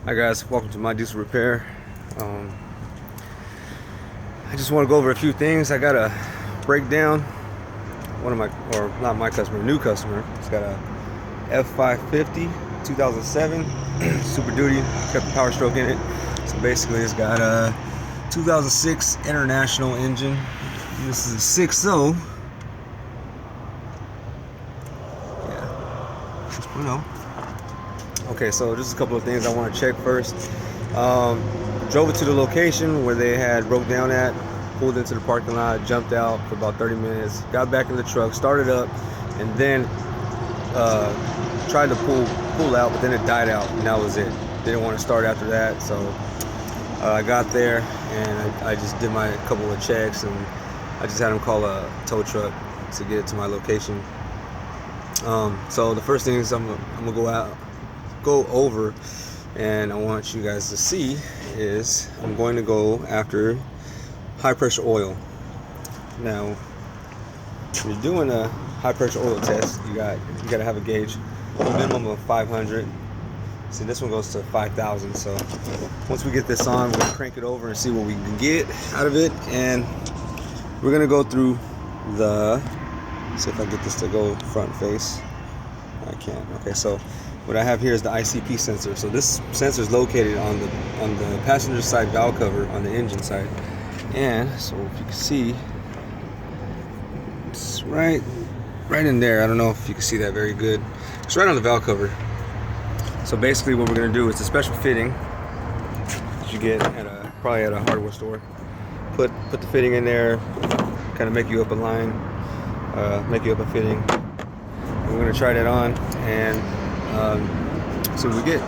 Hi guys, welcome to my diesel repair. I just want to go over a few things. I got a breakdown. One of my, or not my customer, new customer. It's got a F550 2007 Super Duty, kept the power stroke in it. So basically it's got a 2006 International engine. This is a 6.0. Yeah, 6.0. Okay, so just a couple of things I want to check first. Drove it to the location where they had broke down at, pulled into the parking lot, jumped out for about 30 minutes, got back in the truck, started up, and then tried to pull out, but then it died out, and that was it. Didn't want to start after that, so I got there and I just did my couple of checks, and I just had them call a tow truck to get it to my location. So the first thing is I'm gonna go over, and I want you guys to see is I'm going to go after high pressure oil. Now, when you're doing a high pressure oil test, you gotta have a gauge, a minimum of 500. See, this one goes to 5,000. So once we get this on, we're gonna crank it over and see what we can get out of it, and we're gonna go through the. See if I get this to go front face. I can't. Okay, so what I have here is the ICP sensor. So this sensor is located on the passenger side valve cover on the engine side, and so if you can see, it's right in there. I don't know if you can see that very good. It's right on the valve cover. So basically, what we're gonna do is a special fitting that you get at probably at a hardware store. Put the fitting in there, kind of make you up a line, make you up a fitting. We're gonna try that on and see what we get.